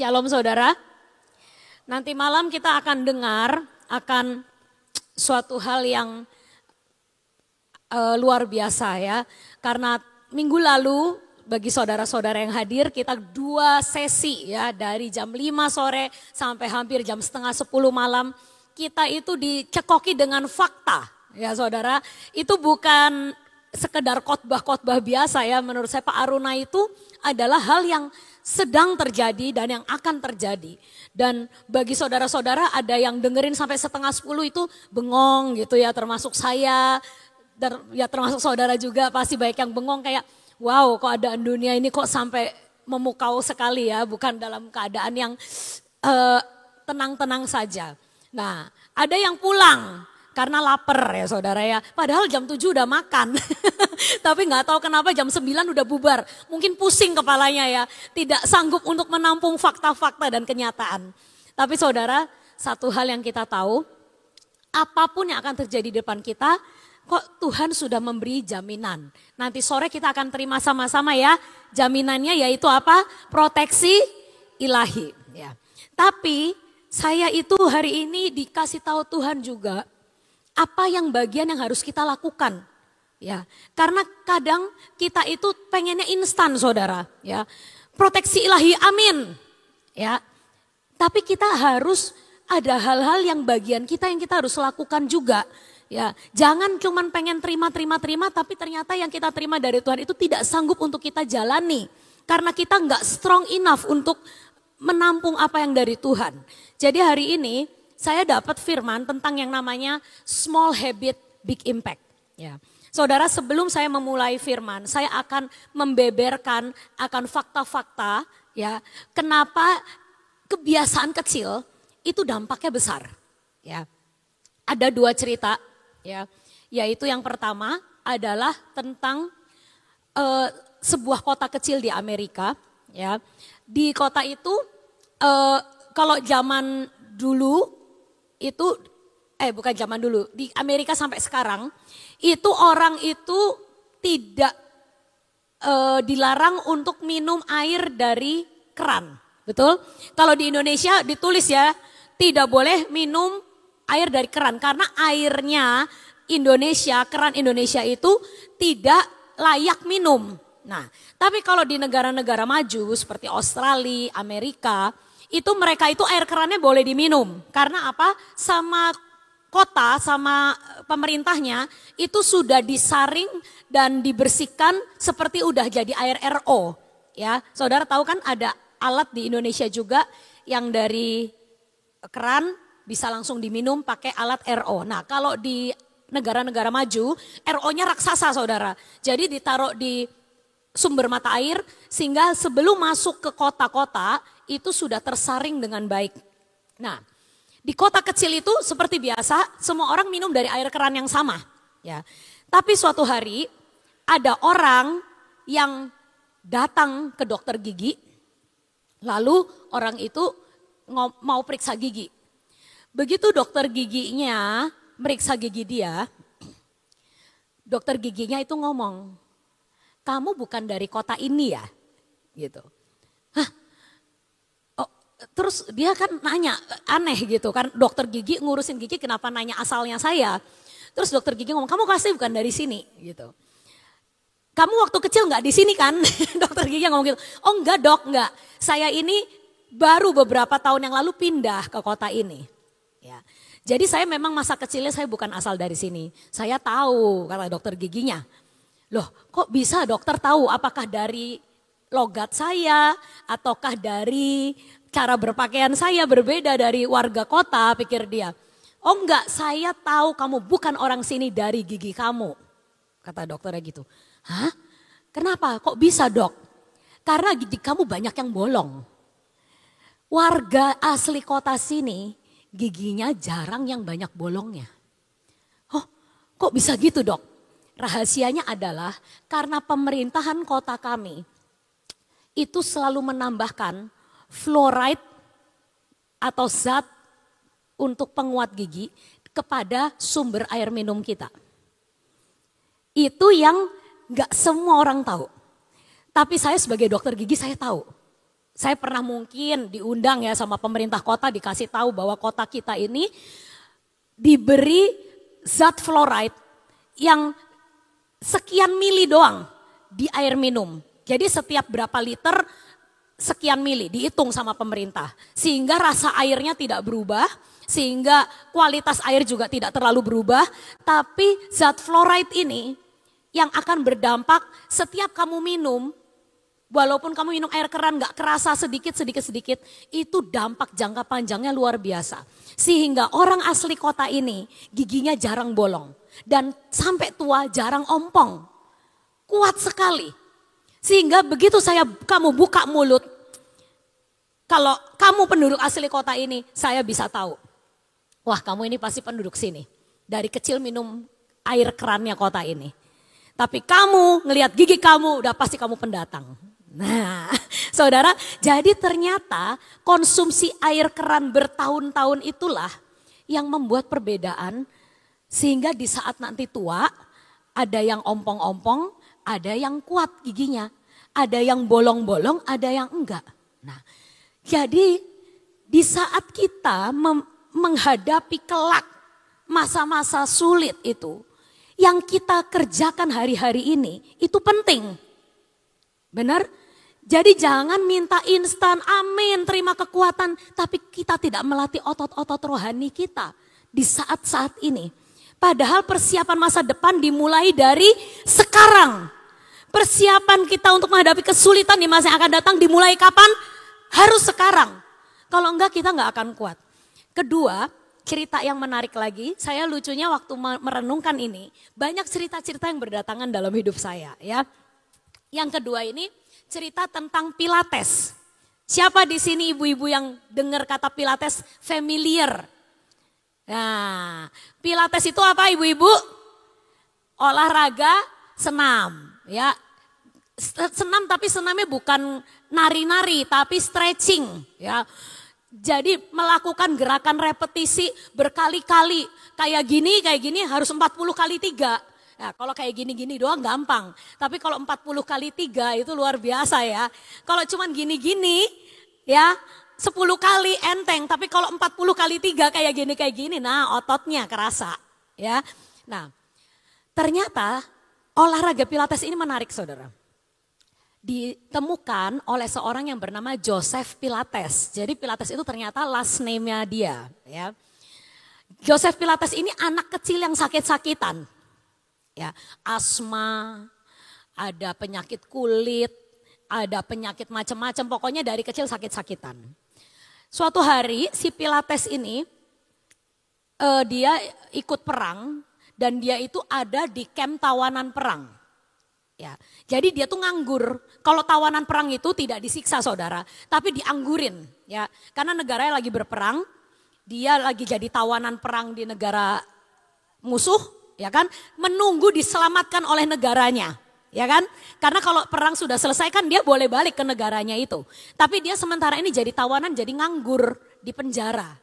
Shalom saudara. Nanti malam kita akan dengar akan suatu hal yang luar biasa ya. Karena minggu lalu bagi saudara-saudara yang hadir kita 2 sesi ya, dari jam 5 sore sampai hampir jam setengah 10 malam. Kita itu dicekoki dengan fakta ya saudara. Itu bukan sekedar khotbah-khotbah biasa ya, menurut saya Pak Aruna itu adalah hal yang sedang terjadi dan yang akan terjadi. Dan bagi saudara-saudara ada yang dengerin sampai setengah 10 itu bengong gitu ya, termasuk saya, ya termasuk saudara juga pasti baik yang bengong kayak wow keadaan dunia ini kok sampai memukau sekali ya, bukan dalam keadaan yang tenang-tenang saja. Nah ada yang pulang karena lapar ya saudara ya, padahal jam 7 udah makan. Tapi gak tahu kenapa jam 9 udah bubar. Mungkin pusing kepalanya ya, tidak sanggup untuk menampung fakta-fakta dan kenyataan. Tapi saudara, satu hal yang kita tahu, apapun yang akan terjadi di depan kita, kok Tuhan sudah memberi jaminan. Nanti sore kita akan terima sama-sama ya, jaminannya yaitu apa? Proteksi ilahi. Ya. Tapi saya itu hari ini dikasih tahu Tuhan juga, apa yang bagian yang harus kita lakukan. Ya, karena kadang kita itu pengennya instan saudara, ya. Proteksi ilahi, amin. Ya. Tapi kita harus ada hal-hal yang bagian kita yang kita harus lakukan juga. Ya, jangan cuman pengen terima tapi ternyata yang kita terima dari Tuhan itu tidak sanggup untuk kita jalani. Karena kita nggak strong enough untuk menampung apa yang dari Tuhan. Jadi hari ini saya dapat firman tentang yang namanya small habit big impact. Ya. Saudara, sebelum saya memulai firman, saya akan membeberkan akan fakta-fakta ya, kenapa kebiasaan kecil itu dampaknya besar. Ya. Ada 2 cerita ya. Yaitu yang pertama adalah tentang sebuah kota kecil di Amerika ya. Di kota itu kalau zaman dulu itu bukan zaman dulu, di Amerika sampai sekarang itu orang itu tidak dilarang untuk minum air dari keran, betul? Kalau di Indonesia ditulis ya, tidak boleh minum air dari keran karena airnya Indonesia, keran Indonesia itu tidak layak minum. Nah, tapi kalau di negara-negara maju seperti Australia, Amerika, itu mereka itu air kerannya boleh diminum. Karena apa? Sama kota, sama pemerintahnya itu sudah disaring dan dibersihkan seperti udah jadi air RO. Ya, saudara tahu kan ada alat di Indonesia juga yang dari keran bisa langsung diminum pakai alat RO. Nah, kalau di negara-negara maju, RO-nya raksasa saudara. Jadi ditaruh di sumber mata air sehingga sebelum masuk ke kota-kota itu sudah tersaring dengan baik. Nah, di kota kecil itu seperti biasa semua orang minum dari air keran yang sama. Ya. Tapi suatu hari ada orang yang datang ke dokter gigi, lalu orang itu mau periksa gigi. Begitu dokter giginya meriksa gigi dia, dokter giginya itu ngomong, kamu bukan dari kota ini ya? Gitu. Hah? Terus dia kan nanya, aneh gitu kan, dokter gigi ngurusin gigi kenapa nanya asalnya saya. Terus dokter gigi ngomong, kamu pasti bukan dari sini gitu. Kamu waktu kecil gak di sini kan? Dokter gigi ngomong gitu, oh enggak dok, enggak. Saya ini baru beberapa tahun yang lalu pindah ke kota ini. Ya. Jadi saya memang masa kecilnya saya bukan asal dari sini. Saya tahu, kata dokter giginya. Loh kok bisa dokter tahu, apakah dari logat saya ataukah dari cara berpakaian saya berbeda dari warga kota, pikir dia. Oh enggak, saya tahu kamu bukan orang sini dari gigi kamu. Kata dokternya gitu. Hah? Kenapa? Kok bisa dok? Karena gigi kamu banyak yang bolong. Warga asli kota sini giginya jarang yang banyak bolongnya. Oh kok bisa gitu dok? Rahasianya adalah karena pemerintahan kota kami itu selalu menambahkan fluoride atau zat untuk penguat gigi kepada sumber air minum kita. Itu yang gak semua orang tahu. Tapi saya sebagai dokter gigi saya tahu. Saya pernah mungkin diundang ya sama pemerintah kota, dikasih tahu bahwa kota kita ini diberi zat fluoride yang sekian mili doang di air minum. Jadi setiap berapa liter sekian mili dihitung sama pemerintah. Sehingga rasa airnya tidak berubah, sehingga kualitas air juga tidak terlalu berubah. Tapi zat fluoride ini yang akan berdampak setiap kamu minum, walaupun kamu minum air keran gak kerasa sedikit, itu dampak jangka panjangnya luar biasa. Sehingga orang asli kota ini giginya jarang bolong. Dan sampai tua jarang ompong. Kuat sekali. Sehingga begitu kamu buka mulut, kalau kamu penduduk asli kota ini, saya bisa tahu. Wah, kamu ini pasti penduduk sini. Dari kecil minum air kerannya kota ini. Tapi kamu ngelihat gigi kamu, udah pasti kamu pendatang. Nah, saudara, jadi ternyata konsumsi air keran bertahun-tahun itulah yang membuat perbedaan. Sehingga di saat nanti tua, ada yang ompong-ompong, ada yang kuat giginya. Ada yang bolong-bolong, ada yang enggak. Nah, jadi di saat kita menghadapi kelak masa-masa sulit itu, yang kita kerjakan hari-hari ini, itu penting. Benar? Jadi jangan minta instan, amin, terima kekuatan. Tapi kita tidak melatih otot-otot rohani kita di saat-saat ini. Padahal persiapan masa depan dimulai dari sekarang. Persiapan kita untuk menghadapi kesulitan di masa yang akan datang dimulai kapan? Harus sekarang. Kalau enggak kita enggak akan kuat. Kedua, cerita yang menarik lagi, saya lucunya waktu merenungkan ini, banyak cerita-cerita yang berdatangan dalam hidup saya ya. Yang kedua ini cerita tentang Pilates. Siapa di sini ibu-ibu yang dengar kata Pilates familiar? Nah, Pilates itu apa ibu-ibu? Olahraga senam ya. Senam tapi senamnya bukan nari-nari tapi stretching ya. Jadi melakukan gerakan repetisi berkali-kali. Kayak gini harus 40 kali 3. Nah, kalau kayak gini-gini doang gampang. Tapi kalau 40 kali 3 itu luar biasa ya. Kalau cuman gini-gini ya 10 kali enteng. Tapi kalau 40 kali 3 kayak gini, nah ototnya kerasa ya. Nah, ternyata olahraga Pilates ini menarik saudara. Ditemukan oleh seorang yang bernama Joseph Pilates. Jadi Pilates itu ternyata last name-nya dia ya. Joseph Pilates ini anak kecil yang sakit-sakitan. Ya, asma, ada penyakit kulit, ada penyakit macam-macam, pokoknya dari kecil sakit-sakitan. Suatu hari si Pilates ini dia ikut perang dan dia itu ada di kamp tawanan perang. Ya, jadi dia tuh nganggur. Kalau tawanan perang itu tidak disiksa saudara, tapi dianggurin ya. Karena negaranya lagi berperang, dia lagi jadi tawanan perang di negara musuh, ya kan? Menunggu diselamatkan oleh negaranya, ya kan? Karena kalau perang sudah selesai kan dia boleh balik ke negaranya itu. Tapi dia sementara ini jadi tawanan, jadi nganggur di penjara.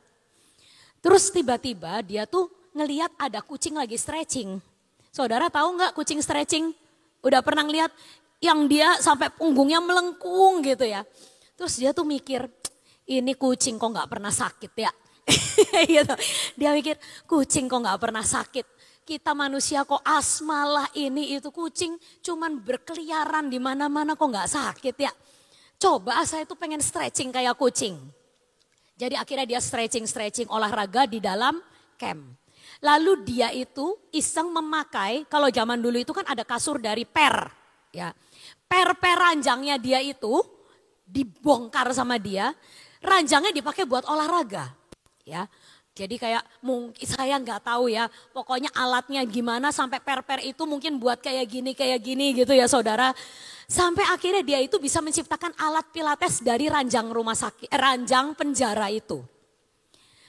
Terus tiba-tiba dia tuh ngelihat ada kucing lagi stretching. Saudara tahu nggak kucing stretching? Udah pernah ngeliat yang dia sampai punggungnya melengkung gitu ya. Terus dia tuh mikir, ini kucing kok gak pernah sakit ya. Gitu. Dia mikir, kucing kok gak pernah sakit. Kita manusia kok asma lah ini itu, kucing cuman berkeliaran di mana-mana kok gak sakit ya. Coba saya tuh pengen stretching kayak kucing. Jadi akhirnya dia stretching olahraga di dalam camp. Lalu dia itu iseng memakai, kalau zaman dulu itu kan ada kasur dari per. Ya. Per ranjangnya dia itu dibongkar sama dia, ranjangnya dipakai buat olahraga. Ya. Jadi kayak mungkin saya nggak tahu ya, pokoknya alatnya gimana sampai per itu mungkin buat kayak gini gitu ya saudara. Sampai akhirnya dia itu bisa menciptakan alat Pilates dari ranjang rumah sakit, ranjang penjara itu.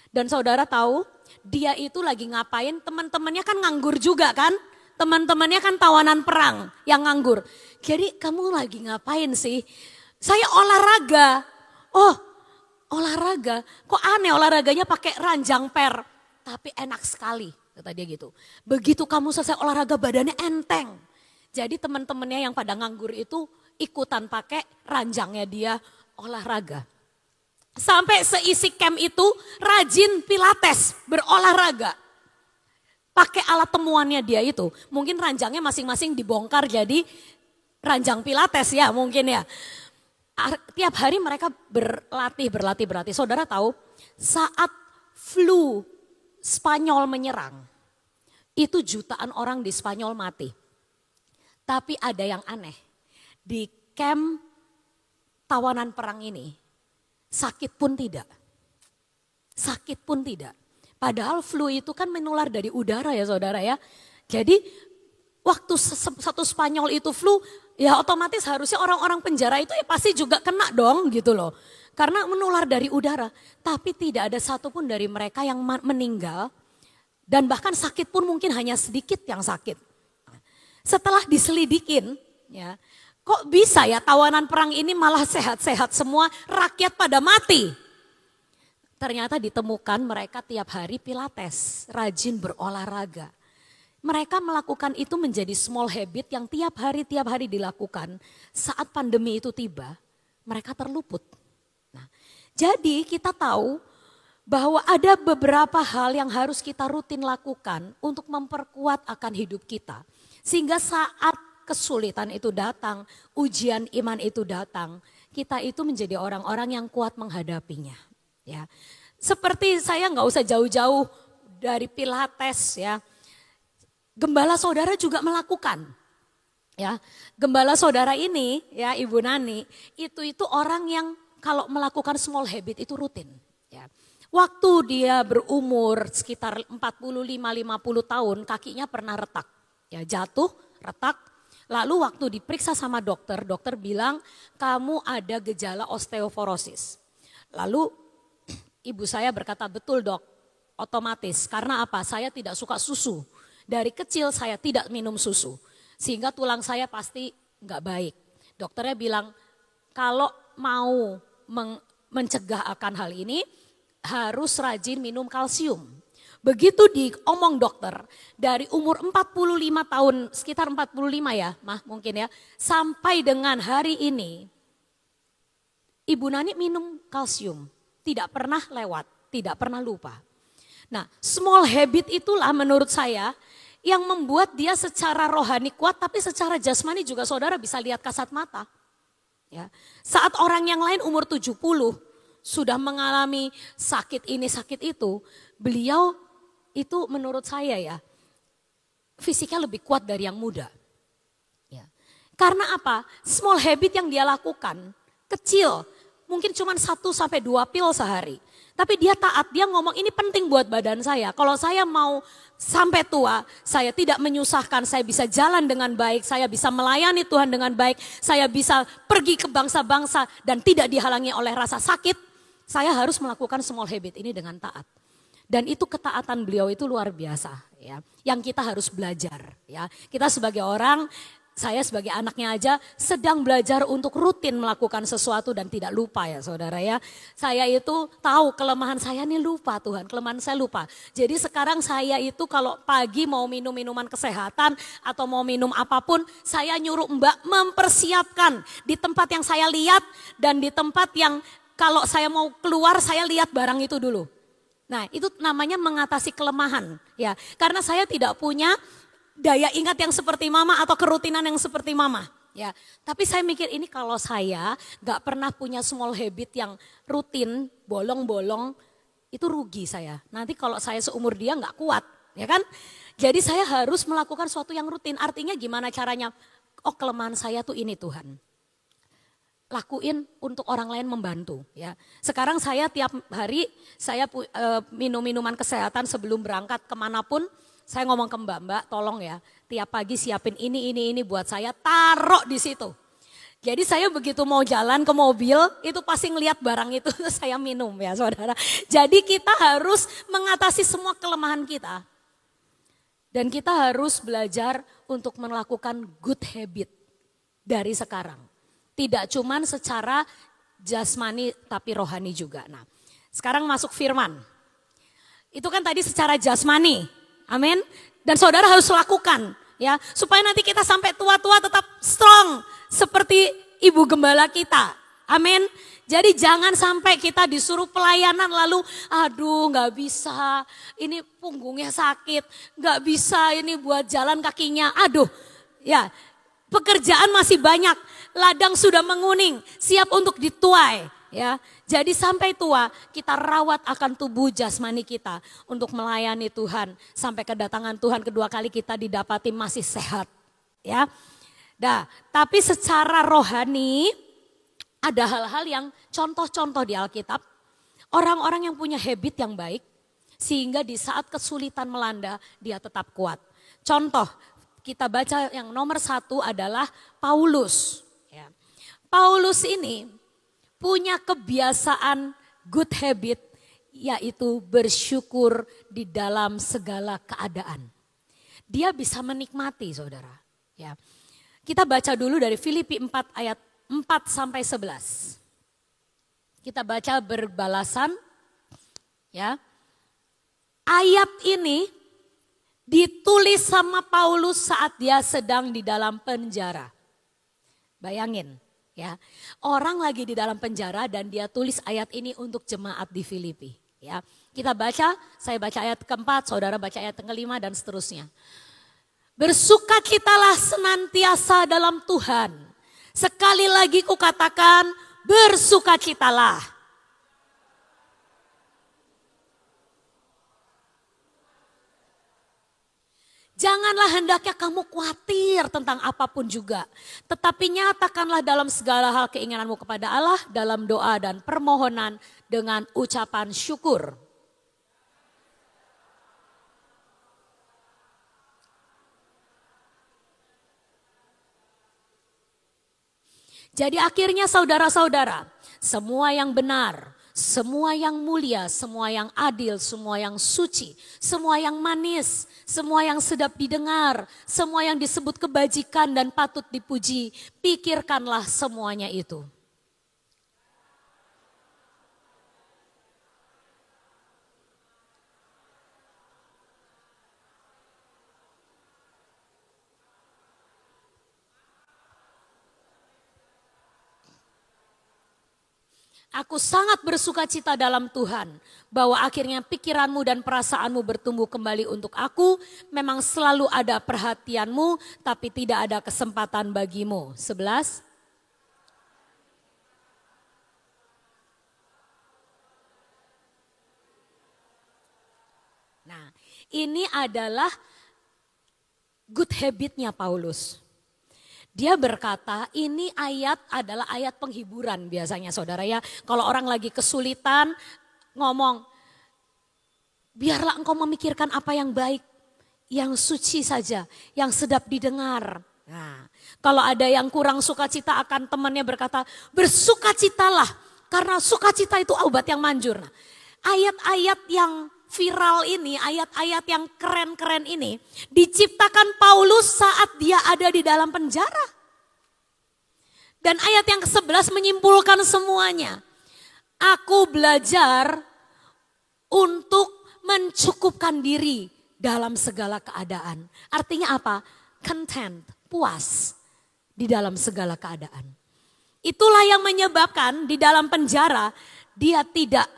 Dan saudara tahu, dia itu lagi ngapain, teman-temannya kan nganggur juga kan. Teman-temannya kan tawanan perang yang nganggur. Jadi kamu lagi ngapain sih? Saya olahraga. Oh olahraga, kok aneh olahraganya pakai ranjang per. Tapi enak sekali, kata dia gitu. Begitu kamu selesai olahraga badannya enteng. Jadi teman-temannya yang pada nganggur itu ikutan pakai ranjangnya dia. olahraga. Sampai seisi camp itu rajin pilates, berolahraga. Pakai alat temuannya dia itu. Mungkin ranjangnya masing-masing dibongkar jadi ranjang pilates ya mungkin ya. Tiap hari mereka berlatih. Saudara tahu saat flu Spanyol menyerang, itu jutaan orang di Spanyol mati. Tapi ada yang aneh, di camp tawanan perang ini sakit pun tidak. Sakit pun tidak. Padahal flu itu kan menular dari udara ya saudara ya. Jadi waktu satu Spanyol itu flu, ya otomatis harusnya orang-orang penjara itu ya pasti juga kena dong gitu loh. Karena menular dari udara. Tapi tidak ada satupun dari mereka yang meninggal. Dan bahkan sakit pun mungkin hanya sedikit yang sakit. Setelah diselidikin, ya, kok bisa ya tawanan perang ini malah sehat-sehat semua, rakyat pada mati. Ternyata ditemukan mereka tiap hari pilates, rajin berolahraga. Mereka melakukan itu menjadi small habit yang tiap hari dilakukan. Saat pandemi itu tiba, mereka terluput. Nah, jadi kita tahu bahwa ada beberapa hal yang harus kita rutin lakukan untuk memperkuat akan hidup kita. Sehingga saat kesulitan itu datang, ujian iman itu datang, kita itu menjadi orang-orang yang kuat menghadapinya. Ya, seperti saya nggak usah jauh-jauh dari pilates ya. Gembala saudara juga melakukan. Ya, gembala saudara ini ya Ibu Nani, itu orang yang kalau melakukan small habit itu rutin. Ya. Waktu dia berumur sekitar 45-50 tahun, kakinya pernah retak. Ya, jatuh, retak. Lalu waktu diperiksa sama dokter bilang kamu ada gejala osteoporosis. Lalu ibu saya berkata, betul dok, otomatis. Karena apa? Saya tidak suka susu. Dari kecil saya tidak minum susu. Sehingga tulang saya pasti nggak baik. Dokternya bilang kalau mau mencegah akan hal ini harus rajin minum kalsium. Begitu diomong dokter, dari umur 45 tahun, sekitar 45 ya mah mungkin ya, sampai dengan hari ini Ibu Nani minum kalsium, tidak pernah lewat, tidak pernah lupa. Nah, small habit itulah menurut saya yang membuat dia secara rohani kuat, tapi secara jasmani juga saudara bisa lihat kasat mata. Ya. Saat orang yang lain umur 70 sudah mengalami sakit ini sakit itu, beliau itu menurut saya ya fisiknya lebih kuat dari yang muda. Ya. Karena apa? Small habit yang dia lakukan kecil, mungkin cuma 1-2 pil sehari. Tapi dia taat, dia ngomong ini penting buat badan saya. Kalau saya mau sampai tua, saya tidak menyusahkan, saya bisa jalan dengan baik, saya bisa melayani Tuhan dengan baik, saya bisa pergi ke bangsa-bangsa dan tidak dihalangi oleh rasa sakit. Saya harus melakukan small habit ini dengan taat. Dan itu ketaatan beliau itu luar biasa ya. Yang kita harus belajar ya. Kita sebagai orang, saya sebagai anaknya aja sedang belajar untuk rutin melakukan sesuatu dan tidak lupa ya saudara ya. Saya itu tahu kelemahan saya nih lupa Tuhan, kelemahan saya lupa. Jadi sekarang saya itu kalau pagi mau minum minuman kesehatan atau mau minum apapun, saya nyuruh Mbak mempersiapkan di tempat yang saya lihat dan di tempat yang kalau saya mau keluar saya lihat barang itu dulu. Nah itu namanya mengatasi kelemahan ya. Karena saya tidak punya daya ingat yang seperti mama atau kerutinan yang seperti mama. Ya, tapi saya mikir ini kalau saya gak pernah punya small habit yang rutin, bolong-bolong, itu rugi saya. Nanti kalau saya seumur dia gak kuat, ya kan? Jadi saya harus melakukan sesuatu yang rutin. Artinya gimana caranya? Oh kelemahan saya tuh ini Tuhan. Lakuin untuk orang lain membantu. Ya. Sekarang saya tiap hari saya minum minuman kesehatan sebelum berangkat kemanapun. Saya ngomong ke mbak-mbak, tolong ya, tiap pagi siapin ini buat saya, taruh di situ. Jadi saya begitu mau jalan ke mobil, itu pasti ngelihat barang itu saya minum ya saudara. Jadi kita harus mengatasi semua kelemahan kita. Dan kita harus belajar untuk melakukan good habit dari sekarang. Tidak cuma secara jasmani tapi rohani juga. Nah, sekarang masuk firman. Itu kan tadi secara jasmani. Amin. Dan saudara harus lakukan ya supaya nanti kita sampai tua-tua tetap strong seperti ibu gembala kita Amin. Jadi jangan sampai kita disuruh pelayanan lalu aduh gak bisa, ini punggungnya sakit, gak bisa ini buat jalan kakinya, aduh ya pekerjaan masih banyak, ladang sudah menguning, siap untuk dituai. Ya, jadi sampai tua kita rawat akan tubuh jasmani kita untuk melayani Tuhan sampai kedatangan Tuhan kedua kali kita didapati masih sehat. Ya, nah, tapi secara rohani ada hal-hal yang contoh-contoh di Alkitab. Orang-orang yang punya habit yang baik sehingga di saat kesulitan melanda dia tetap kuat. Contoh kita baca yang nomor 1 adalah Paulus. Ya. Paulus ini punya kebiasaan good habit yaitu bersyukur di dalam segala keadaan. Dia bisa menikmati saudara. Ya. Kita baca dulu dari Filipi 4 ayat 4 sampai 11. Kita baca berbalasan. Ya. Ayat ini ditulis sama Paulus saat dia sedang di dalam penjara. Bayangin. Ya, orang lagi di dalam penjara dan dia tulis ayat ini untuk jemaat di Filipi. Ya, kita baca, saya baca ayat keempat, saudara baca ayat kelima dan seterusnya. Bersukacitalah senantiasa dalam Tuhan. Sekali lagi kukatakan, bersukacitalah. Janganlah hendaknya kamu khawatir tentang apapun juga. Tetapi nyatakanlah dalam segala hal keinginanmu kepada Allah dalam doa dan permohonan dengan ucapan syukur. Jadi akhirnya saudara-saudara, semua yang benar, semua yang mulia, semua yang adil, semua yang suci, semua yang manis, semua yang sedap didengar, semua yang disebut kebajikan dan patut dipuji, pikirkanlah semuanya itu. Aku sangat bersukacita dalam Tuhan bahwa akhirnya pikiranmu dan perasaanmu bertumbuh kembali untuk aku. Memang selalu ada perhatianmu tapi tidak ada kesempatan bagimu. 11. Nah, ini adalah good habitnya Paulus. Dia berkata ini ayat adalah ayat penghiburan biasanya saudara ya. Kalau orang lagi kesulitan ngomong, biarlah engkau memikirkan apa yang baik, yang suci saja, yang sedap didengar. Nah, kalau ada yang kurang sukacita akan temannya berkata, bersukacitalah karena sukacita itu obat yang manjur. Nah, ayat-ayat yang viral ini, ayat-ayat yang keren-keren ini diciptakan Paulus saat dia ada di dalam penjara. Dan ayat yang ke-11 menyimpulkan semuanya. Aku belajar untuk mencukupkan diri dalam segala keadaan. Artinya apa? Content, puas di dalam segala keadaan. Itulah yang menyebabkan di dalam penjara dia tidak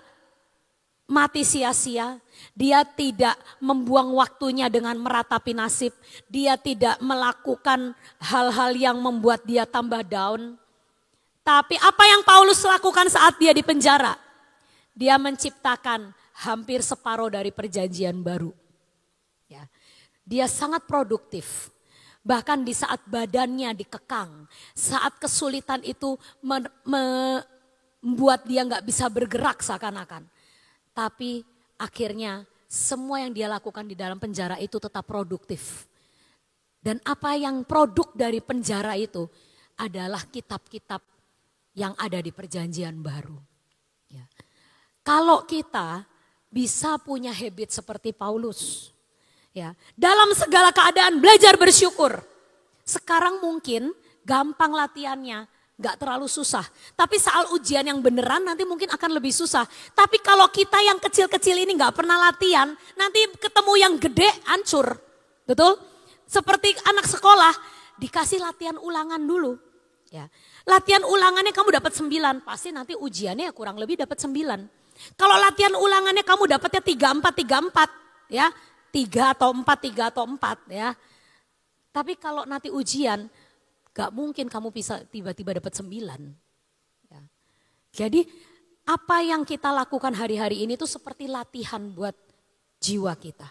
mati sia-sia, dia tidak membuang waktunya dengan meratapi nasib, dia tidak melakukan hal-hal yang membuat dia tambah down. Tapi apa yang Paulus lakukan saat dia di penjara? Dia menciptakan hampir separuh dari perjanjian baru. Ya. Dia sangat produktif. Bahkan di saat badannya dikekang, saat kesulitan itu membuat dia gak bisa bergerak seakan-akan. Tapi akhirnya semua yang dia lakukan di dalam penjara itu tetap produktif. Dan apa yang produk dari penjara itu adalah kitab-kitab yang ada di perjanjian baru. Ya. Kalau kita bisa punya habit seperti Paulus. Ya, dalam segala keadaan belajar bersyukur. Sekarang mungkin gampang latihannya. Gak terlalu susah. Tapi soal ujian yang beneran nanti mungkin akan lebih susah. Tapi kalau kita yang kecil-kecil ini gak pernah latihan, nanti ketemu yang gede hancur. Betul? Seperti anak sekolah, dikasih latihan ulangan dulu. Ya. Latihan ulangannya kamu dapat 9, pasti nanti ujiannya ya kurang lebih dapat 9. Kalau latihan ulangannya kamu dapatnya 3, 4, 3, 4 ya. 3 atau 4, 3 atau 4 ya. Tapi kalau nanti ujian gak mungkin kamu bisa tiba-tiba dapat 9. Ya. Jadi apa yang kita lakukan hari-hari ini tuh seperti latihan buat jiwa kita.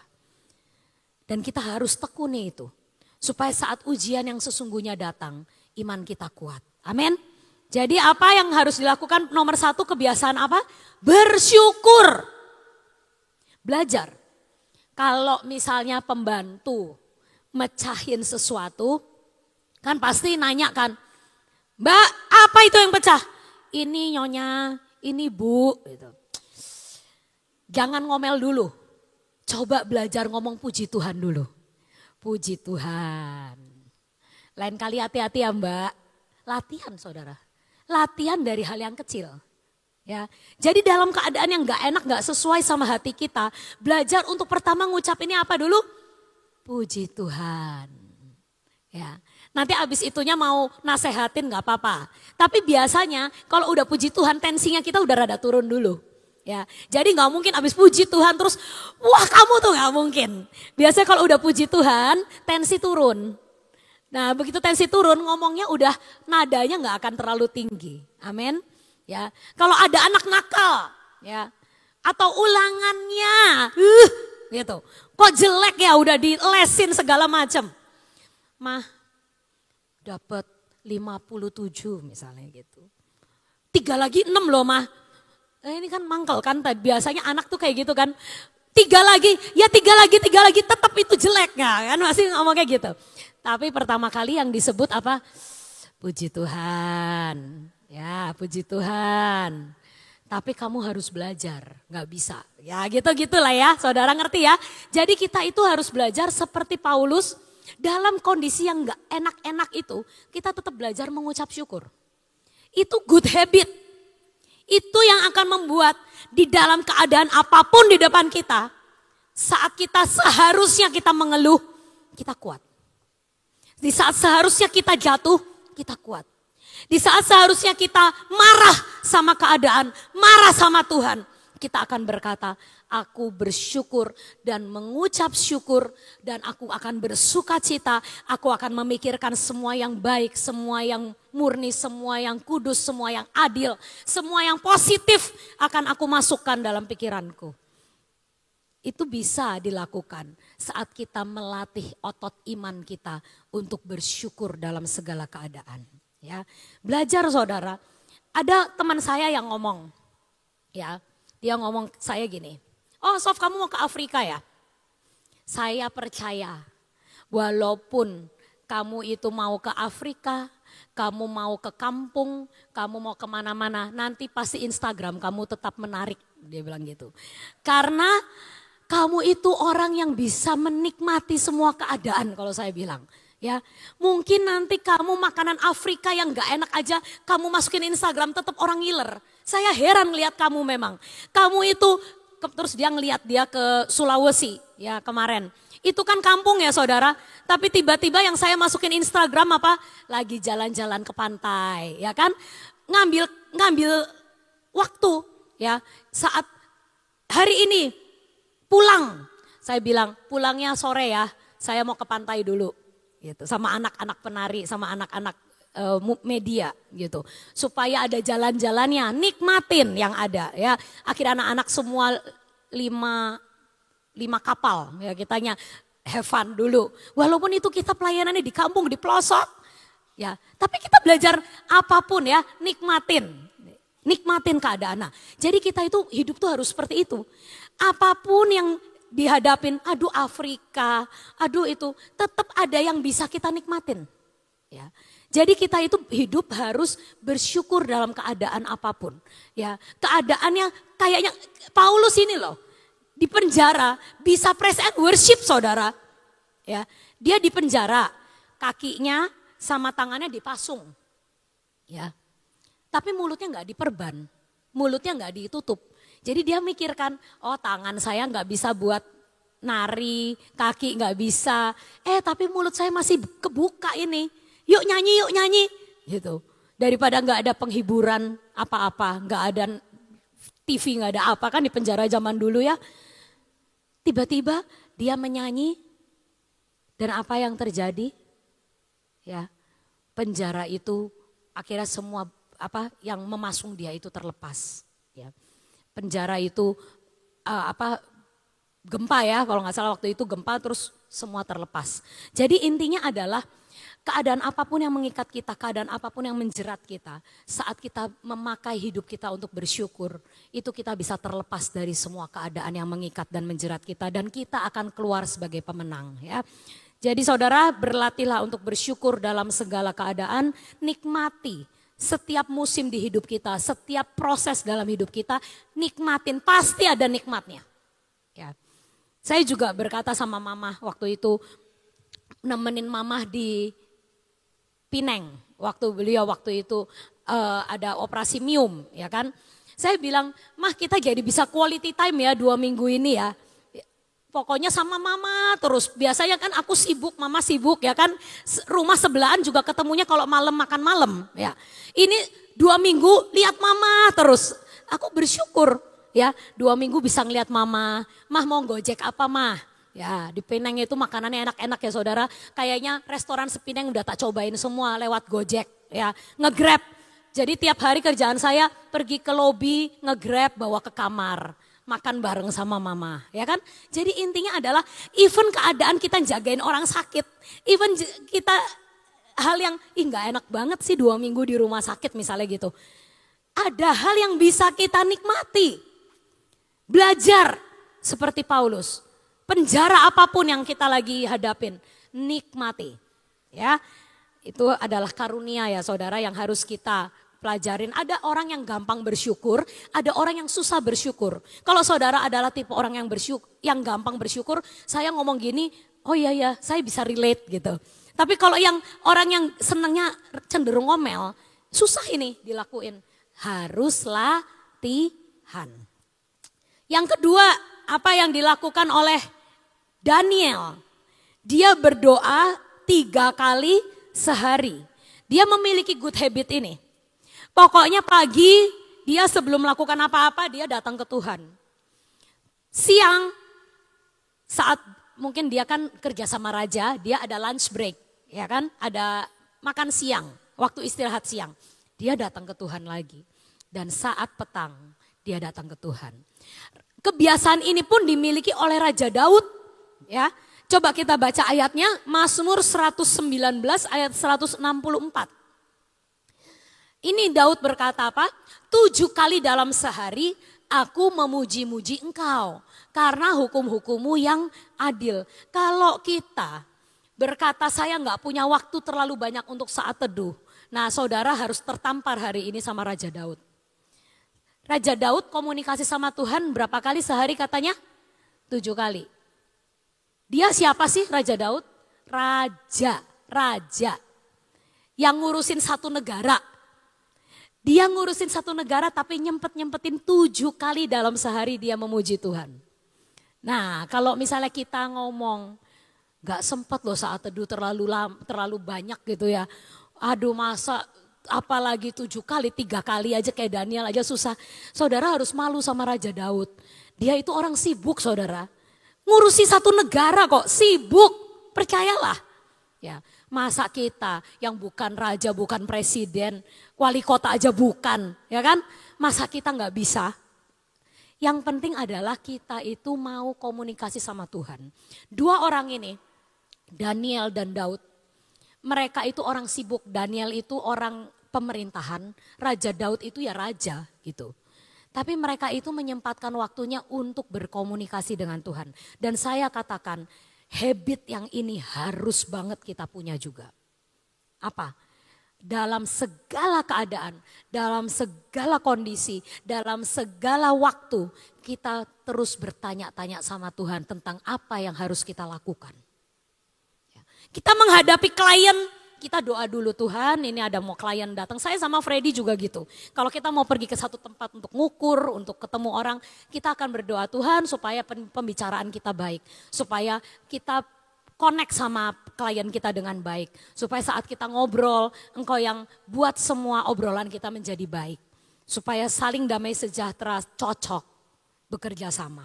Dan kita harus tekuni itu. Supaya saat ujian yang sesungguhnya datang, iman kita kuat. Amin. Jadi apa yang harus dilakukan? Nomor 1 kebiasaan apa? Bersyukur. Belajar. Kalau misalnya pembantu mecahin sesuatu, kan pasti nanya kan, Mbak apa itu yang pecah? Ini nyonya, ini bu. Gitu. Jangan ngomel dulu, coba belajar ngomong puji Tuhan dulu. Puji Tuhan. Lain kali hati-hati ya Mbak, latihan saudara. Latihan dari hal yang kecil. Ya, jadi dalam keadaan yang gak enak, gak sesuai sama hati kita, belajar untuk pertama ngucap ini apa dulu? Puji Tuhan. Ya, nanti abis itunya mau nasehatin gak apa-apa. Tapi biasanya kalau udah puji Tuhan tensinya kita udah rada turun dulu. Ya, jadi gak mungkin abis puji Tuhan terus wah kamu tuh gak mungkin. Biasanya kalau udah puji Tuhan tensi turun. Nah begitu tensi turun ngomongnya udah nadanya gak akan terlalu tinggi. Amin. Ya, kalau ada anak nakal, ya, atau ulangannya, gitu, kok jelek ya udah dilesin segala macam, mah, dapat 57 misalnya gitu, 3 lagi 6 loh mah, ini kan mangkel kan, biasanya anak tuh kayak gitu kan, 3 lagi, ya 3 lagi, tetap itu jelek kan, masih ngomong kayak gitu. Tapi pertama kali yang disebut apa? Puji Tuhan. Ya puji Tuhan, tapi kamu harus belajar, gak bisa. Ya gitu-gitulah ya, saudara ngerti ya. Jadi kita itu harus belajar seperti Paulus, dalam kondisi yang gak enak-enak itu, kita tetap belajar mengucap syukur. Itu good habit, itu yang akan membuat di dalam keadaan apapun di depan kita, saat kita seharusnya kita mengeluh, kita kuat. Di saat seharusnya kita jatuh, kita kuat. Di saat seharusnya kita marah sama keadaan, marah sama Tuhan, kita akan berkata, aku bersyukur dan mengucap syukur dan aku akan bersuka cita, aku akan memikirkan semua yang baik, semua yang murni, semua yang kudus, semua yang adil, semua yang positif akan aku masukkan dalam pikiranku. Itu bisa dilakukan saat kita melatih otot iman kita untuk bersyukur dalam segala keadaan. Ya, belajar saudara. Ada teman saya yang ngomong, ya, dia ngomong saya gini, oh Sof kamu mau ke Afrika ya? Saya percaya, walaupun kamu itu mau ke Afrika, kamu mau ke kampung, kamu mau kemana-mana, nanti pasti Instagram kamu tetap menarik, dia bilang gitu. Karena kamu itu orang yang bisa menikmati semua keadaan kalau saya bilang. Ya, mungkin nanti kamu makanan Afrika yang gak enak aja kamu masukin Instagram tetap orang ngiler. Saya heran lihat kamu memang. Kamu itu terus dia ngelihat dia ke Sulawesi ya kemarin. Itu kan kampung ya saudara. Tapi tiba-tiba yang saya masukin Instagram apa? Lagi jalan-jalan ke pantai ya kan. Ngambil waktu ya saat hari ini pulang. Saya bilang pulangnya sore ya. Saya mau ke pantai dulu. Gitu, sama anak-anak penari, sama anak-anak media gitu. Supaya ada jalan-jalannya, nikmatin yang ada ya. Akhirnya anak-anak semua 5 kapal ya kitanya have fun dulu. Walaupun itu kita pelayanannya di kampung, di pelosok ya. Tapi kita belajar apapun ya, nikmatin keadaan. Nah, jadi kita itu hidup tuh harus seperti itu. Apapun yang dihadapin, aduh Afrika, aduh itu, tetap ada yang bisa kita nikmatin. Ya, jadi kita itu hidup harus bersyukur dalam keadaan apapun. Ya, keadaannya kayaknya Paulus ini loh, di penjara bisa praise and worship saudara. Ya, dia di penjara, kakinya sama tangannya dipasung. Ya, tapi mulutnya nggak diperban, mulutnya nggak ditutup. Jadi dia mikirkan, oh tangan saya nggak bisa buat nari, kaki nggak bisa. Tapi mulut saya masih kebuka ini. Yuk nyanyi. gitu. Daripada nggak ada penghiburan apa-apa, nggak ada TV, nggak ada apa kan di penjara zaman dulu ya. Tiba-tiba dia menyanyi dan apa yang terjadi? Ya, penjara itu akhirnya semua apa yang memasung dia itu terlepas. Ya, penjara itu gempa ya, kalau nggak salah waktu itu gempa terus semua terlepas. Jadi intinya adalah keadaan apapun yang mengikat kita, keadaan apapun yang menjerat kita, saat kita memakai hidup kita untuk bersyukur, itu kita bisa terlepas dari semua keadaan yang mengikat dan menjerat kita dan kita akan keluar sebagai pemenang ya. Jadi saudara, berlatihlah untuk bersyukur dalam segala keadaan, nikmati setiap musim di hidup kita, setiap proses dalam hidup kita, nikmatin, pasti ada nikmatnya. Ya. Saya juga berkata sama mama waktu itu, nemenin mama di Pineng, waktu beliau waktu itu ada operasi mium ya kan. Saya bilang, mah kita jadi bisa quality time ya 2 minggu ini ya. Pokoknya sama mama terus, biasanya kan aku sibuk, mama sibuk ya kan. Rumah sebelahan juga ketemunya kalau malam makan malam ya. Ini 2 minggu lihat mama terus, aku bersyukur. Ya, 2 minggu bisa ngeliat mama, mah mau gojek apa mah? Ya, di Pineng itu makanannya enak-enak ya saudara. Kayaknya restoran sepineng udah tak cobain semua lewat Gojek ya, nge-grab. Jadi tiap hari kerjaan saya pergi ke lobi, nge-grab bawa ke kamar. Makan bareng sama mama, ya kan? Jadi intinya adalah even keadaan kita jagain orang sakit, even kita hal yang nggak enak banget sih 2 minggu di rumah sakit misalnya gitu. Ada hal yang bisa kita nikmati. Belajar seperti Paulus. Penjara apapun yang kita lagi hadapin, nikmati. Ya, itu adalah karunia ya saudara yang harus kita pelajarin. Ada orang yang gampang bersyukur, ada orang yang susah bersyukur. Kalau saudara adalah tipe orang yang gampang bersyukur, saya ngomong gini, oh iya ya, saya bisa relate gitu. Tapi kalau yang orang yang senangnya cenderung ngomel, susah ini dilakuin. Harus latihan. Yang kedua, apa yang dilakukan oleh Daniel? Dia berdoa 3 kali sehari. Dia memiliki good habit ini. Pokoknya pagi dia sebelum melakukan apa-apa dia datang ke Tuhan. Siang saat mungkin dia kan kerja sama raja, dia ada lunch break, ya kan? Ada makan siang, waktu istirahat siang. Dia datang ke Tuhan lagi. Dan saat petang dia datang ke Tuhan. Kebiasaan ini pun dimiliki oleh Raja Daud. Ya, coba kita baca ayatnya, Mazmur 119 ayat 164. Ini Daud berkata apa? 7 kali dalam sehari aku memuji-muji engkau karena hukum-hukummu yang adil. Kalau kita berkata saya nggak punya waktu terlalu banyak untuk saat teduh. Nah saudara harus tertampar hari ini sama Raja Daud. Raja Daud komunikasi sama Tuhan berapa kali sehari katanya? 7 kali. Dia siapa sih Raja Daud? Raja. Yang ngurusin satu negara. Dia ngurusin satu negara tapi nyempetin 7 kali dalam sehari dia memuji Tuhan. Nah kalau misalnya kita ngomong, gak sempat loh saat teduh terlalu banyak gitu ya. Aduh masa apalagi 7 kali, 3 kali aja kayak Daniel aja susah. Saudara harus malu sama Raja Daud. Dia itu orang sibuk saudara. Ngurusi satu negara kok, sibuk, percayalah. Ya, masa kita yang bukan raja, bukan presiden, wali kota aja bukan, ya kan? Masa kita nggak bisa? Yang penting adalah kita itu mau komunikasi sama Tuhan. 2 orang ini, Daniel dan Daud, mereka itu orang sibuk. Daniel itu orang pemerintahan, Raja Daud itu ya raja gitu. Tapi mereka itu menyempatkan waktunya untuk berkomunikasi dengan Tuhan. Dan saya katakan habit yang ini harus banget kita punya juga. Apa? Dalam segala keadaan, dalam segala kondisi, dalam segala waktu kita terus bertanya-tanya sama Tuhan tentang apa yang harus kita lakukan. Kita menghadapi klien, kita doa dulu Tuhan ini ada mau klien datang. Saya sama Freddy juga gitu. Kalau kita mau pergi ke satu tempat untuk ngukur, untuk ketemu orang, kita akan berdoa Tuhan supaya pembicaraan kita baik. Supaya kita connect sama klien kita dengan baik. Supaya saat kita ngobrol, engkau yang buat semua obrolan kita menjadi baik. Supaya saling damai sejahtera, cocok, bekerja sama.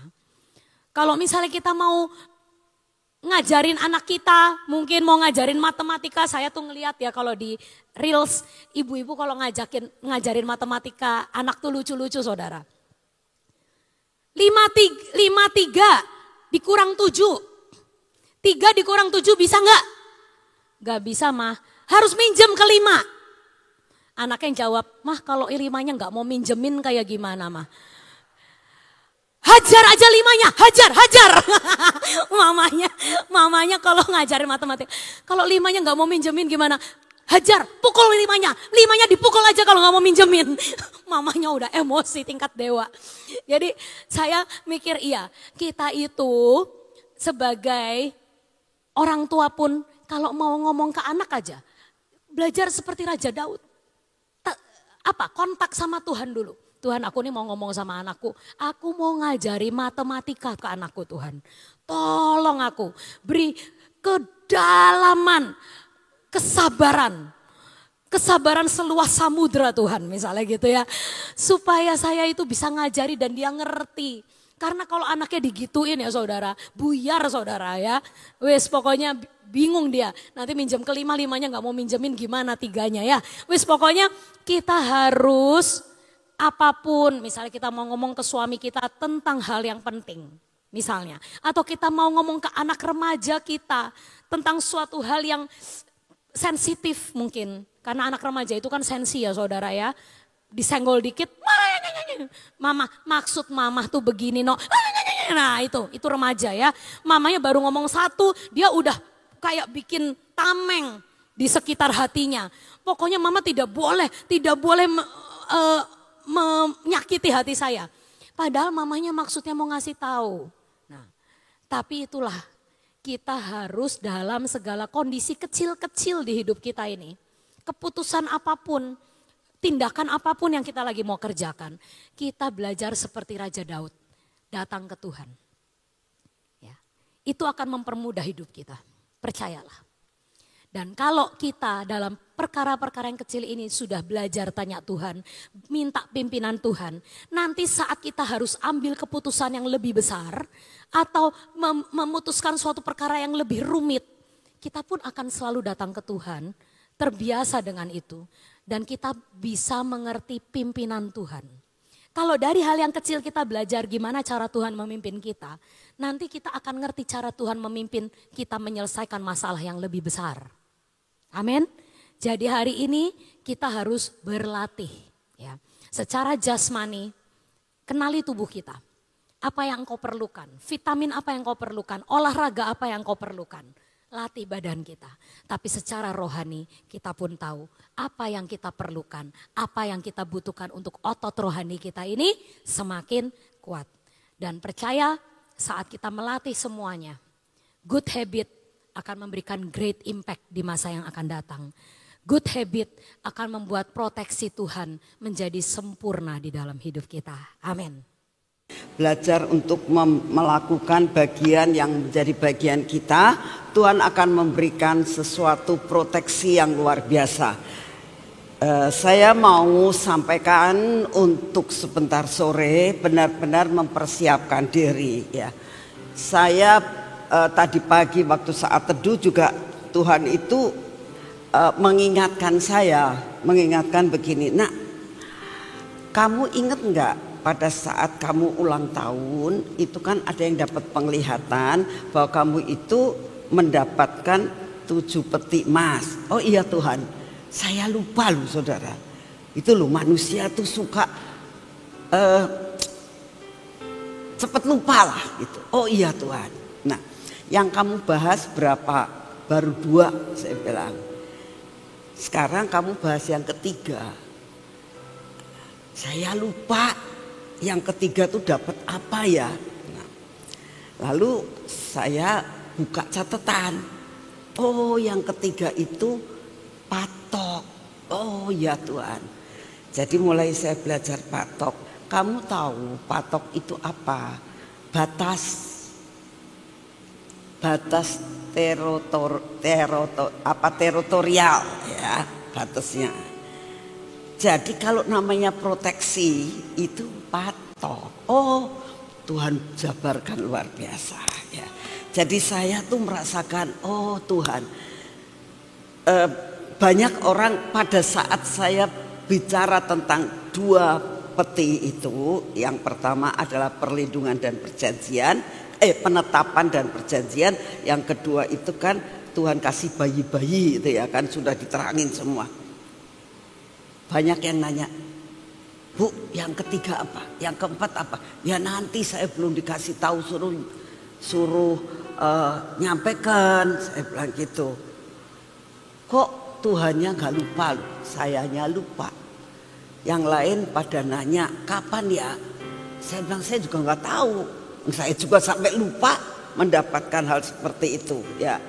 Kalau misalnya kita mau ngajarin anak kita, mungkin mau ngajarin matematika, saya tuh ngeliat ya kalau di Reels, ibu-ibu kalau ngajarin matematika, anak tuh lucu-lucu saudara. 5, 3 dikurang 7. 3 dikurang 7 bisa nggak? Nggak bisa mah, harus minjem ke 5. Anaknya yang jawab, mah kalau 5-nya nggak mau minjemin kayak gimana mah? Hajar aja 5-nya, hajar. mamanya kalau ngajarin matematika, kalau 5-nya nggak mau minjemin gimana? Hajar, pukul 5-nya. 5-nya dipukul aja kalau nggak mau minjemin. Mamanya udah emosi tingkat dewa. Jadi saya mikir iya, kita itu sebagai orang tua pun kalau mau ngomong ke anak aja, belajar seperti Raja Daud. Kontak sama Tuhan dulu. Tuhan, aku nih mau ngomong sama anakku, aku mau ngajari matematika ke anakku Tuhan. Tolong aku, beri kedalaman, kesabaran seluas samudra Tuhan misalnya gitu ya. Supaya saya itu bisa ngajari dan dia ngerti. Karena kalau anaknya digituin ya saudara, buyar saudara ya. Wes pokoknya bingung dia. Nanti minjem ke 5-nya gak mau minjemin gimana 3-nya ya. Wes pokoknya kita harus apapun. Misalnya kita mau ngomong ke suami kita tentang hal yang penting. Misalnya. Atau kita mau ngomong ke anak remaja kita tentang suatu hal yang sensitif mungkin. Karena anak remaja itu kan sensi ya saudara ya. Disenggol dikit, mama maksud mama tuh begini no. Nah itu remaja ya. Mamanya baru ngomong 1, dia udah kayak bikin tameng di sekitar hatinya. Pokoknya mama tidak boleh menyakiti hati saya. Padahal mamanya maksudnya mau ngasih tahu. Nah, tapi itulah kita harus dalam segala kondisi kecil-kecil di hidup kita ini. Keputusan apapun, tindakan apapun yang kita lagi mau kerjakan, kita belajar seperti Raja Daud, datang ke Tuhan. Ya, itu akan mempermudah hidup kita, percayalah. Dan kalau kita dalam perkara-perkara yang kecil ini sudah belajar tanya Tuhan, minta pimpinan Tuhan, nanti saat kita harus ambil keputusan yang lebih besar atau memutuskan suatu perkara yang lebih rumit, kita pun akan selalu datang ke Tuhan, terbiasa dengan itu. Dan kita bisa mengerti pimpinan Tuhan. Kalau dari hal yang kecil kita belajar gimana cara Tuhan memimpin kita, nanti kita akan ngerti cara Tuhan memimpin kita menyelesaikan masalah yang lebih besar. Amin. Jadi hari ini kita harus berlatih. Ya. Secara jasmani, kenali tubuh kita. Apa yang kau perlukan, vitamin apa yang kau perlukan, olahraga apa yang kau perlukan. Latih badan kita. Tapi secara rohani kita pun tahu apa yang kita perlukan, apa yang kita butuhkan untuk otot rohani kita ini semakin kuat. Dan percaya saat kita melatih semuanya, good habit akan memberikan great impact di masa yang akan datang. Good habit akan membuat proteksi Tuhan menjadi sempurna di dalam hidup kita. Amin. Belajar untuk melakukan bagian yang menjadi bagian kita, Tuhan akan memberikan sesuatu proteksi yang luar biasa. Saya mau sampaikan untuk sebentar sore benar-benar mempersiapkan diri ya. Saya tadi pagi waktu saat teduh juga Tuhan itu mengingatkan begini, nak, kamu ingat enggak? Pada saat kamu ulang tahun itu kan ada yang dapat penglihatan bahwa kamu itu mendapatkan 7 peti emas. Oh iya Tuhan, saya lupa loh saudara. Itu loh manusia tuh suka cepat lupa lah gitu. Oh iya Tuhan. Nah yang kamu bahas berapa? Baru 2 saya bilang. Sekarang kamu bahas yang ketiga. Saya lupa. Yang ketiga tuh dapat apa ya? Nah, lalu saya buka catatan. Oh, yang ketiga itu patok. Oh ya Tuhan. Jadi mulai saya belajar patok. Kamu tahu patok itu apa? Batas teritorial ya batasnya. Jadi kalau namanya proteksi itu patok. Oh, Tuhan jabarkan luar biasa ya. Jadi saya tuh merasakan, oh Tuhan, banyak orang pada saat saya bicara tentang dua peti itu, yang pertama adalah perlindungan dan perjanjian, penetapan dan perjanjian, yang kedua itu kan Tuhan kasih bayi-bayi itu ya kan, sudah diterangin semua. Banyak yang nanya, Bu, yang ketiga apa? Yang keempat apa? Ya nanti, saya belum dikasih tahu, suruh nyampaikan, saya bilang gitu. Kok Tuhannya nggak lupa, sayanya lupa. Yang lain pada nanya, kapan ya? Saya bilang saya juga nggak tahu. Saya juga sampai lupa mendapatkan hal seperti itu. Ya,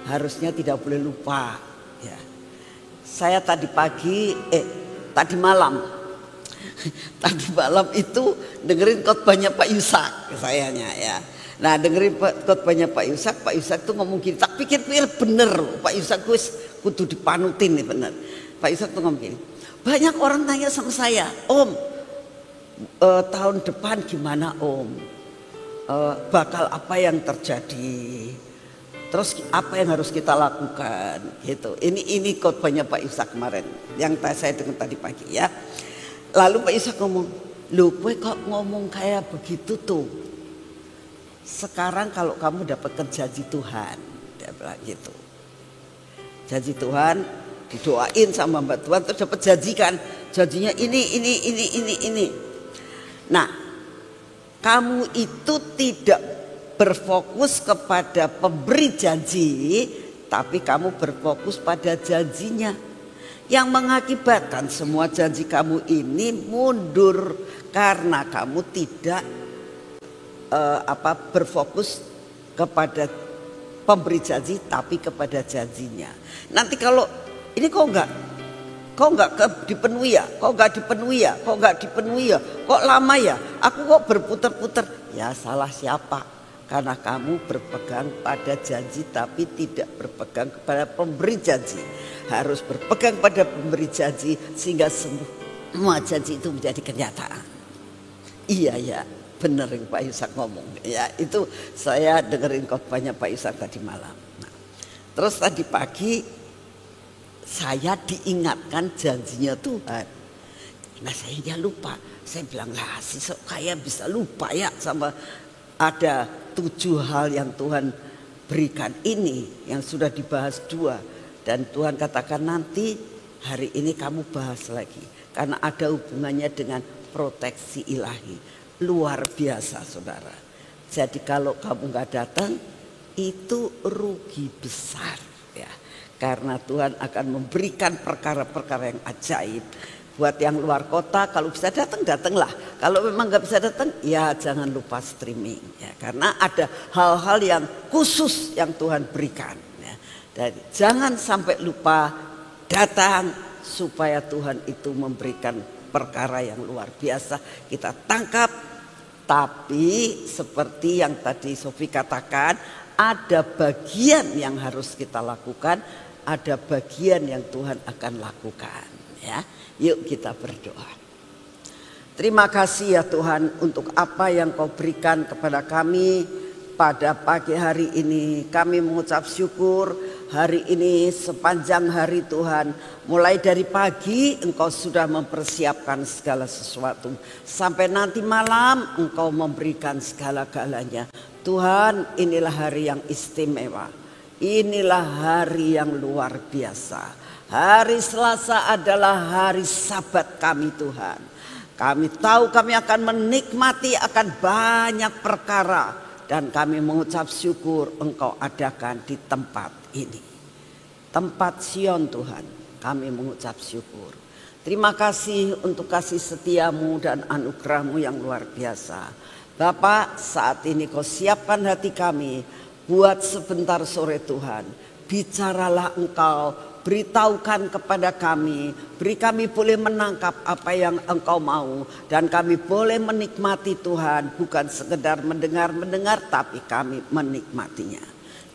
harusnya tidak boleh lupa. Ya. Saya tadi malam itu dengerin khotbahnya Pak Yusak sayanya ya. Nah dengerin khotbahnya Pak Yusak tuh ngomong gini, tak pikir-pikir bener Pak Yusak gue kudu dipanutin nih bener. Pak Yusak tuh ngomong gini, banyak orang tanya sama saya, Om tahun depan gimana Om, bakal apa yang terjadi, terus apa yang harus kita lakukan gitu. Ini khotbahnya Pak Yusak kemarin yang saya dengar tadi pagi ya. Lalu Pak Yusak ngomong, "Loh, gue kok ngomong kayak begitu tuh? Sekarang kalau kamu dapatkan janji Tuhan," dia bilang gitu. Janji Tuhan didoain sama Mbak Tuhan terus dapat janji kan. Janjinya ini. Nah, kamu itu tidak berfokus kepada pemberi janji, tapi kamu berfokus pada janjinya, yang mengakibatkan semua janji kamu ini mundur karena kamu tidak berfokus kepada pemberi janji tapi kepada janjinya. Nanti kalau ini kok nggak dipenuhi ya, kok lama ya, aku kok berputar-putar. Ya salah siapa? Karena kamu berpegang pada janji tapi tidak berpegang kepada pemberi janji. Harus berpegang pada pemberi janji sehingga semua janji itu menjadi kenyataan. Iya ya, benar yang Pak Yusak ngomong. Ya itu saya dengerin khotbahnya Pak Yusak tadi malam. Nah, terus tadi pagi saya diingatkan janjinya Tuhan. Nah saya lupa. Saya bilang lah kayak bisa lupa ya sama ada 7 hal yang Tuhan berikan ini yang sudah dibahas 2. Dan Tuhan katakan nanti hari ini kamu bahas lagi. Karena ada hubungannya dengan proteksi ilahi. Luar biasa saudara. Jadi kalau kamu gak datang itu rugi besar ya. Karena Tuhan akan memberikan perkara-perkara yang ajaib. Buat yang luar kota kalau bisa datang, datanglah. Kalau memang gak bisa datang ya jangan lupa streaming ya. Karena ada hal-hal yang khusus yang Tuhan berikan. Jadi jangan sampai lupa datang supaya Tuhan itu memberikan perkara yang luar biasa kita tangkap. Tapi seperti yang tadi Sofi katakan, ada bagian yang harus kita lakukan, ada bagian yang Tuhan akan lakukan ya. Yuk kita berdoa. Terima kasih ya Tuhan untuk apa yang Kau berikan kepada kami pada pagi hari ini. Kami mengucap syukur. Hari ini sepanjang hari Tuhan, mulai dari pagi Engkau sudah mempersiapkan segala sesuatu. Sampai nanti malam Engkau memberikan segala-galanya. Tuhan, inilah hari yang istimewa. Inilah hari yang luar biasa. Hari Selasa adalah hari Sabat kami Tuhan. Kami tahu kami akan menikmati akan banyak perkara. Dan kami mengucap syukur Engkau adakan di tempat ini. Tempat Sion Tuhan, kami mengucap syukur. Terima kasih untuk kasih setiamu dan anugerahmu yang luar biasa. Bapak, saat ini Kau siapkan hati kami buat sebentar sore Tuhan. Bicaralah Engkau, beritahukan kepada kami, beri kami boleh menangkap apa yang Engkau mau. Dan kami boleh menikmati Tuhan, bukan sekedar mendengar-mendengar tapi kami menikmatinya.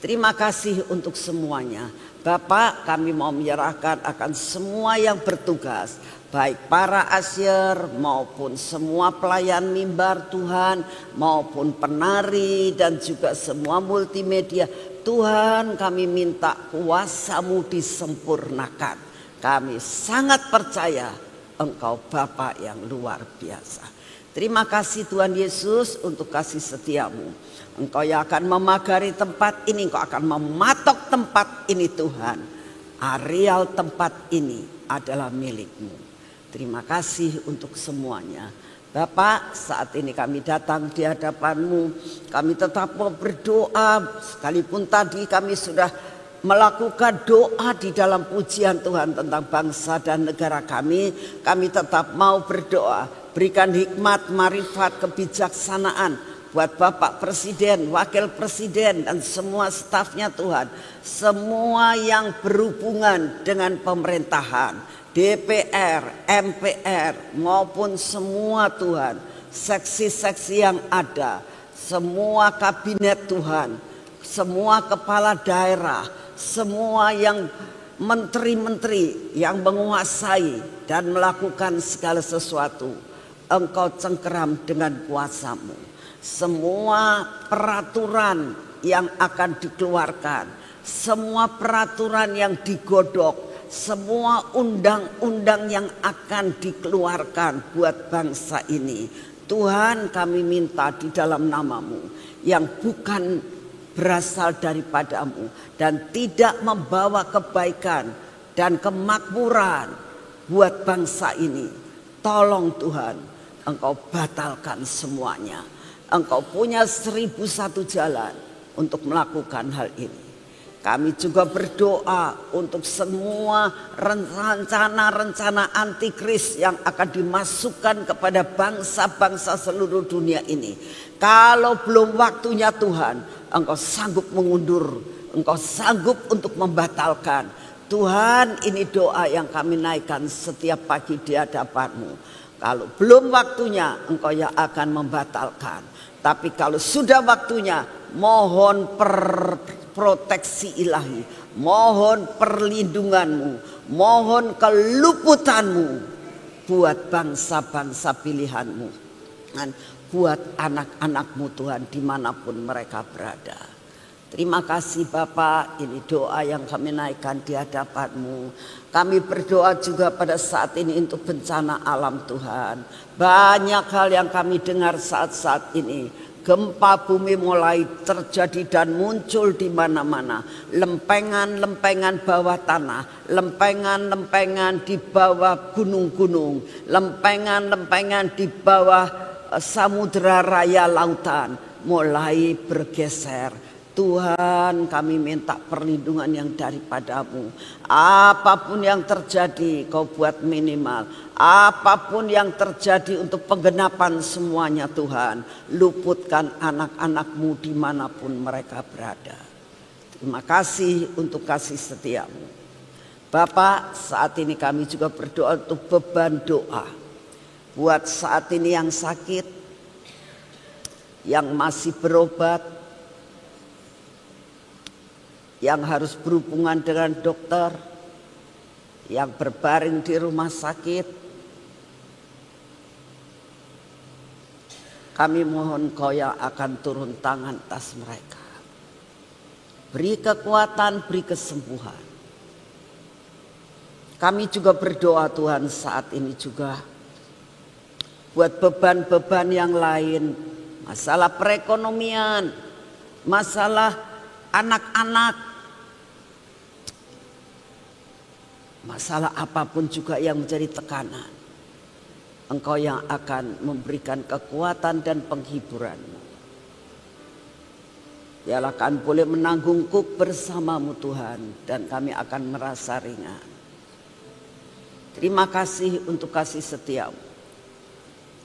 Terima kasih untuk semuanya. Bapak, kami mau menyerahkan akan semua yang bertugas, baik para asyer maupun semua pelayan mimbar Tuhan, maupun penari dan juga semua multimedia. Tuhan, kami minta kuasa-Mu disempurnakan. Kami sangat percaya Engkau Bapa yang luar biasa. Terima kasih Tuhan Yesus untuk kasih setia-Mu. Engkau yang akan memagari tempat ini, Engkau akan mematok tempat ini Tuhan. Areal tempat ini adalah milik-Mu. Terima kasih untuk semuanya. Bapak, saat ini kami datang di hadapan-Mu. Kami tetap mau berdoa, sekalipun tadi kami sudah melakukan doa di dalam pujian Tuhan tentang bangsa dan negara kami. Kami tetap mau berdoa. Berikan hikmat, marifat, kebijaksanaan buat Bapak Presiden, Wakil Presiden dan semua stafnya Tuhan. Semua yang berhubungan dengan pemerintahan, DPR, MPR maupun semua Tuhan, seksi-seksi yang ada, semua kabinet Tuhan, semua kepala daerah, semua yang menteri-menteri yang menguasai dan melakukan segala sesuatu, Engkau cengkeram dengan kuasa-Mu. Semua peraturan yang akan dikeluarkan, semua peraturan yang digodok, semua undang-undang yang akan dikeluarkan buat bangsa ini, Tuhan, kami minta di dalam nama-Mu yang bukan berasal daripada-Mu dan tidak membawa kebaikan dan kemakmuran buat bangsa ini. Tolong Tuhan, Engkau batalkan semuanya. Engkau punya 1001 jalan untuk melakukan hal ini. Kami juga berdoa untuk semua rencana-rencana antikris yang akan dimasukkan kepada bangsa-bangsa seluruh dunia ini. Kalau belum waktunya Tuhan, Engkau sanggup mengundur, Engkau sanggup untuk membatalkan. Tuhan, ini doa yang kami naikkan setiap pagi di hadapan-Mu. Kalau belum waktunya, Engkau yang akan membatalkan. Tapi kalau sudah waktunya, mohon proteksi ilahi, mohon perlindungan-Mu, mohon keluputan-Mu buat bangsa-bangsa pilihan-Mu, dan buat anak-anak-Mu Tuhan dimanapun mereka berada. Terima kasih Bapak, ini doa yang kami naikkan di hadapan-Mu. Kami berdoa juga pada saat ini untuk bencana alam Tuhan. Banyak hal yang kami dengar saat-saat ini. Gempa bumi mulai terjadi dan muncul di mana-mana. Lempengan-lempengan bawah tanah, lempengan-lempengan di bawah gunung-gunung, lempengan-lempengan di bawah samudera raya lautan mulai bergeser. Tuhan, kami minta perlindungan yang daripada-Mu. Apapun yang terjadi, Kau buat minimal. Apapun yang terjadi untuk penggenapan semuanya Tuhan, luputkan anak-anak-Mu dimanapun mereka berada. Terima kasih untuk kasih setia-Mu. Bapak, saat ini kami juga berdoa untuk beban doa. Buat saat ini yang sakit, yang masih berobat, yang harus berhubungan dengan dokter, yang berbaring di rumah sakit. Kami mohon Kau yang akan turun tangan atas mereka. Beri kekuatan, beri kesembuhan. Kami juga berdoa Tuhan saat ini juga buat beban-beban yang lain. Masalah perekonomian, masalah anak-anak, masalah apapun juga yang menjadi tekanan, Engkau yang akan memberikan kekuatan dan penghiburan-Mu. Biarlah kami boleh menanggung kuk bersama-Mu Tuhan, dan kami akan merasa ringan. Terima kasih untuk kasih setia-Mu.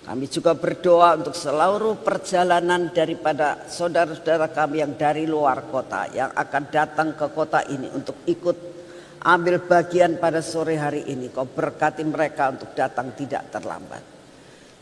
Kami juga berdoa untuk seluruh perjalanan daripada saudara-saudara kami yang dari luar kota, yang akan datang ke kota ini untuk ikut ambil bagian pada sore hari ini. Kau berkati mereka untuk datang tidak terlambat.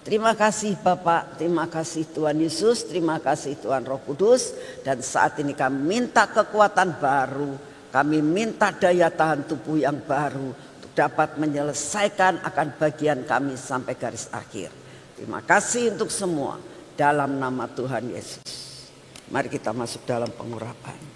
Terima kasih Bapak, terima kasih Tuhan Yesus, terima kasih Tuhan Roh Kudus. Dan saat ini kami minta kekuatan baru, kami minta daya tahan tubuh yang baru untuk dapat menyelesaikan akan bagian kami sampai garis akhir. Terima kasih untuk semua dalam nama Tuhan Yesus. Mari kita masuk dalam pengurapan.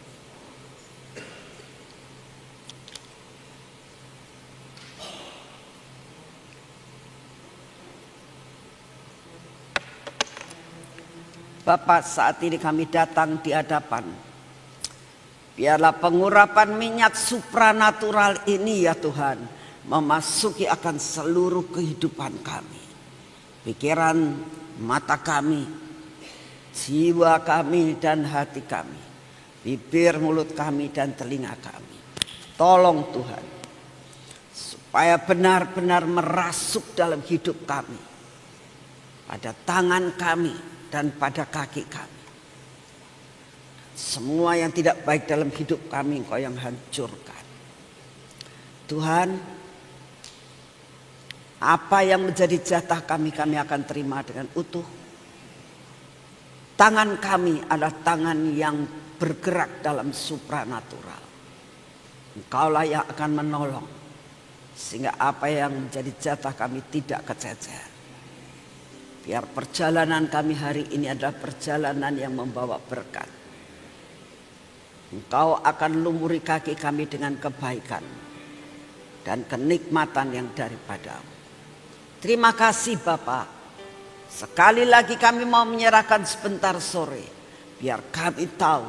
Bapak, saat ini kami datang di hadapan. Biarlah pengurapan minyak supranatural ini ya Tuhan, memasuki akan seluruh kehidupan kami. Pikiran, mata kami, jiwa kami dan hati kami. Bibir, mulut kami dan telinga kami. Tolong Tuhan, supaya benar-benar merasuk dalam hidup kami. Pada tangan kami dan pada kaki kami. Semua yang tidak baik dalam hidup kami Engkau yang hancurkan. Tuhan, apa yang menjadi jatah kami, kami akan terima dengan utuh. Tangan kami adalah tangan yang bergerak dalam supranatural. Engkaulah yang akan menolong, sehingga apa yang menjadi jatah kami tidak kececer. Biar perjalanan kami hari ini adalah perjalanan yang membawa berkat. Engkau akan lumuri kaki kami dengan kebaikan dan kenikmatan yang daripadamu. Terima kasih Bapak. Sekali lagi kami mau menyerahkan sebentar sore. Biar kami tahu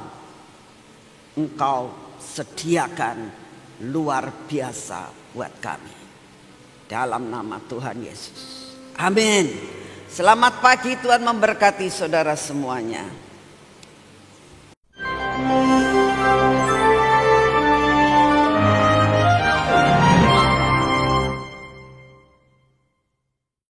Engkau sediakan luar biasa buat kami. Dalam nama Tuhan Yesus. Amin. Selamat pagi, Tuhan memberkati saudara semuanya.